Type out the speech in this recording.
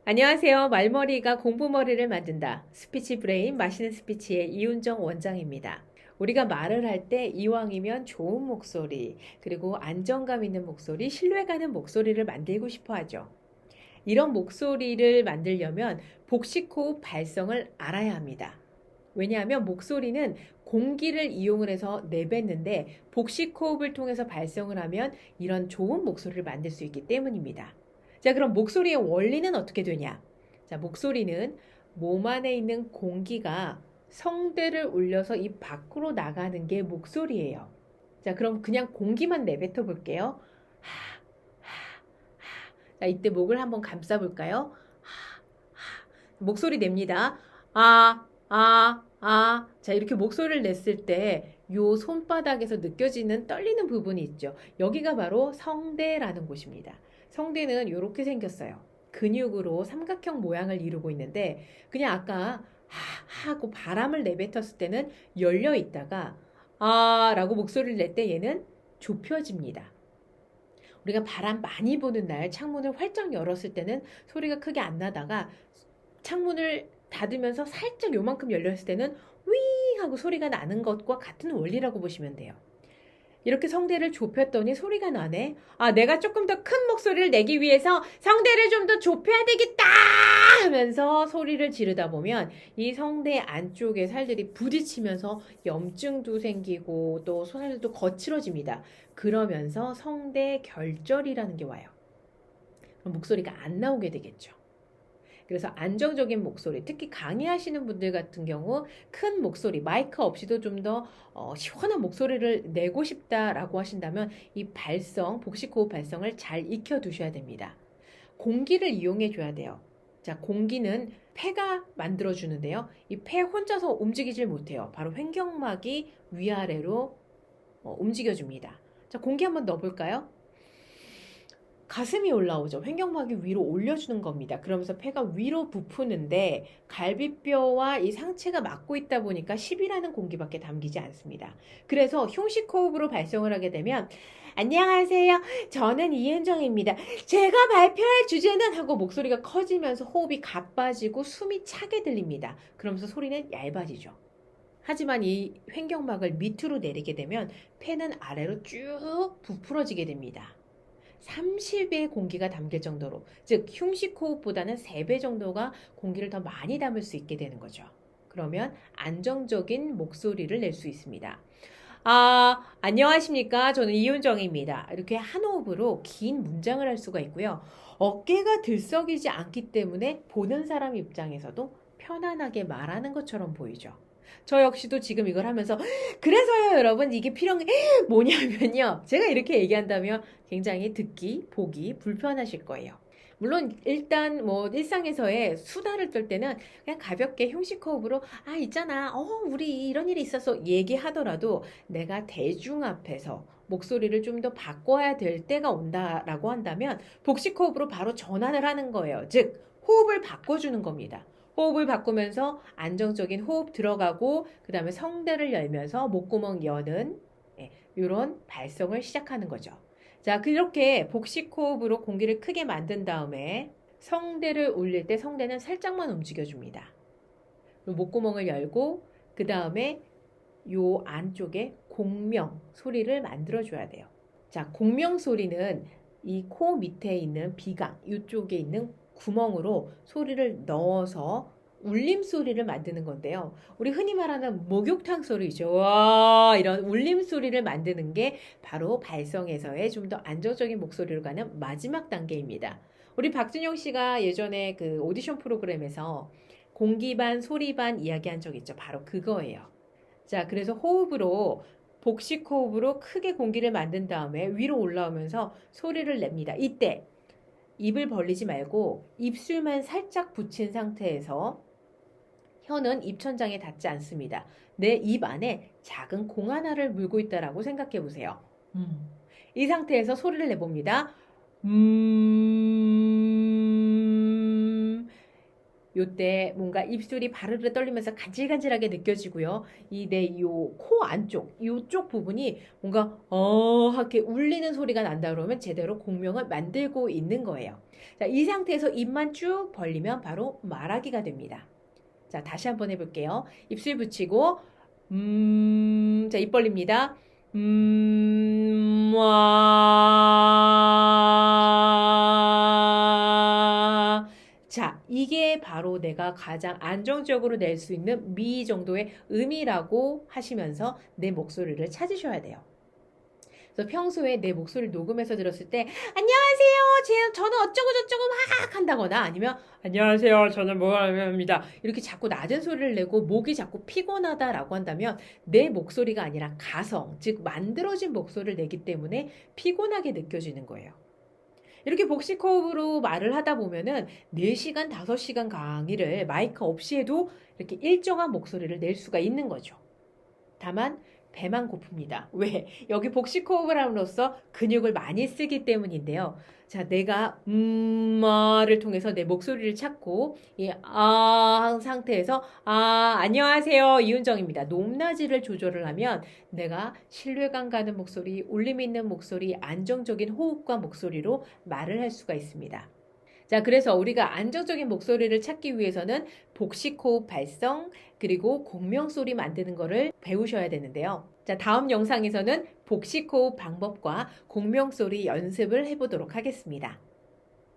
안녕하세요. 말머리가 공부머리를 만든다. 스피치 브레인 맛있는 스피치의 이윤정 원장입니다. 우리가 말을 할 때 이왕이면 좋은 목소리, 그리고 안정감 있는 목소리, 신뢰가는 목소리를 만들고 싶어 하죠. 이런 목소리를 만들려면 복식호흡 발성을 알아야 합니다. 왜냐하면 목소리는 공기를 이용을 해서 내뱉는데 복식호흡을 통해서 발성을 하면 이런 좋은 목소리를 만들 수 있기 때문입니다. 자, 그럼 목소리의 원리는 어떻게 되냐? 자, 목소리는 몸 안에 있는 공기가 성대를 울려서 입 밖으로 나가는 게 목소리예요. 자, 그럼 그냥 공기만 내뱉어 볼게요. 하, 하, 하. 자, 이때 목을 한번 감싸 볼까요? 하, 하. 목소리 냅니다. 자, 이렇게 목소리를 냈을 때 요 손바닥에서 느껴지는 떨리는 부분이 있죠. 여기가 바로 성대라는 곳입니다. 성대는 이렇게 생겼어요. 근육으로 삼각형 모양을 이루고 있는데 그냥 아까 하고 바람을 내뱉었을 때는 열려 있다가 라고 목소리를 낼 때 얘는 좁혀집니다. 우리가 바람 많이 부는 날 창문을 활짝 열었을 때는 소리가 크게 안 나다가 창문을 닫으면서 살짝 요만큼 열렸을 때는 윙 하고 소리가 나는 것과 같은 원리라고 보시면 돼요. 이렇게 성대를 좁혔더니 소리가 나네. 내가 조금 더 큰 목소리를 내기 위해서 성대를 좀 더 좁혀야 되겠다 하면서 소리를 지르다 보면 이 성대 안쪽의 살들이 부딪히면서 염증도 생기고 또 살도 거칠어집니다. 그러면서 성대 결절이라는 게 와요. 그럼 목소리가 안 나오게 되겠죠. 그래서 안정적인 목소리, 특히 강의하시는 분들 같은 경우 큰 목소리, 마이크 없이도 좀 더 시원한 목소리를 내고 싶다라고 하신다면 이 발성, 복식호흡 발성을 잘 익혀두셔야 됩니다. 공기를 이용해 줘야 돼요. 자, 공기는 폐가 만들어주는데요. 이 폐 혼자서 움직이질 못해요. 바로 횡격막이 위아래로 움직여줍니다. 자, 공기 한번 넣어볼까요? 가슴이 올라오죠. 횡격막이 위로 올려주는 겁니다. 그러면서 폐가 위로 부푸는데 갈비뼈와 이 상체가 막고 있다 보니까 10이라는 공기밖에 담기지 않습니다. 그래서 흉식호흡으로 발성을 하게 되면 안녕하세요. 저는 이은정입니다. 제가 발표할 주제는 하고 목소리가 커지면서 호흡이 가빠지고 숨이 차게 들립니다. 그러면서 소리는 얇아지죠. 하지만 이 횡격막을 밑으로 내리게 되면 폐는 아래로 쭉 부풀어지게 됩니다. 30의 공기가 담길 정도로, 즉 흉식 호흡보다는 3배 정도가 공기를 더 많이 담을 수 있게 되는 거죠. 그러면 안정적인 목소리를 낼 수 있습니다. 안녕하십니까. 저는 이윤정입니다. 이렇게 한 호흡으로 긴 문장을 할 수가 있고요. 어깨가 들썩이지 않기 때문에 보는 사람 입장에서도 편안하게 말하는 것처럼 보이죠. 저 역시도 지금 이걸 하면서 그래서요 여러분 이게 필요한 게 뭐냐면요. 제가 이렇게 얘기한다면 굉장히 듣기, 보기 불편하실 거예요. 물론 일단 뭐 일상에서의 수다를 떨 때는 그냥 가볍게 형식호흡으로 있잖아 우리 이런 일이 있어서 얘기하더라도 내가 대중 앞에서 목소리를 좀 더 바꿔야 될 때가 온다라고 한다면 복식호흡으로 바로 전환을 하는 거예요. 즉 호흡을 바꿔주는 겁니다. 호흡을 바꾸면서 안정적인 호흡 들어가고 그 다음에 성대를 열면서 목구멍 여는 이런 발성을 시작하는 거죠. 자, 그렇게 복식호흡으로 공기를 크게 만든 다음에 성대를 올릴 때 성대는 살짝만 움직여줍니다. 목구멍을 열고 그 다음에 요 안쪽에 공명 소리를 만들어줘야 돼요. 자, 공명 소리는 이 코 밑에 있는 비강 이쪽에 있는 구멍으로 소리를 넣어서 울림 소리를 만드는 건데요. 우리 흔히 말하는 목욕탕 소리죠. 와, 이런 울림 소리를 만드는 게 바로 발성에서의 좀 더 안정적인 목소리로 가는 마지막 단계입니다. 우리 박준영 씨가 예전에 그 오디션 프로그램에서 공기 반 소리 반 이야기한 적 있죠. 바로 그거예요. 자, 그래서 호흡으로 복식 호흡으로 크게 공기를 만든 다음에 위로 올라오면서 소리를 냅니다. 이때 입을 벌리지 말고 입술만 살짝 붙인 상태에서 혀는 입천장에 닿지 않습니다. 내 입 안에 작은 공 하나를 물고 있다라고 생각해 보세요. 이 상태에서 소리를 내봅니다. 요때 뭔가 입술이 바르르 떨리면서 간질간질하게 느껴지고요. 이 내 요 코 안쪽, 요쪽 부분이 뭔가 하게 울리는 소리가 난다 그러면 제대로 공명을 만들고 있는 거예요. 자, 이 상태에서 입만 쭉 벌리면 바로 말하기가 됩니다. 자, 다시 한번 해볼게요. 입술 붙이고 자, 입 벌립니다. 와. 자, 이게 바로 내가 가장 안정적으로 낼 수 있는 미 정도의 음이라고 하시면서 내 목소리를 찾으셔야 돼요. 그래서 평소에 내 목소리를 녹음해서 들었을 때 안녕하세요, 저는 어쩌고 저쩌고 막 한다거나 아니면 안녕하세요, 저는 뭐합니다 이렇게 자꾸 낮은 소리를 내고 목이 자꾸 피곤하다라고 한다면 내 목소리가 아니라 가성, 즉 만들어진 목소리를 내기 때문에 피곤하게 느껴지는 거예요. 이렇게 복식호흡으로 말을 하다 보면은 4시간, 5시간 강의를 마이크 없이 해도 이렇게 일정한 목소리를 낼 수가 있는 거죠. 다만 배만 고픕니다. 왜? 여기 복식호흡을 함으로써 근육을 많이 쓰기 때문인데요. 자, 내가 를 통해서 내 목소리를 찾고 이 상태에서 안녕하세요. 이은정입니다. 높낮이를 조절을 하면 내가 신뢰감 가는 목소리, 울림 있는 목소리, 안정적인 호흡과 목소리로 말을 할 수가 있습니다. 자, 그래서 우리가 안정적인 목소리를 찾기 위해서는 복식호흡 발성, 그리고 공명소리 만드는 거를 배우셔야 되는데요. 자, 다음 영상에서는 복식호흡 방법과 공명소리 연습을 해보도록 하겠습니다.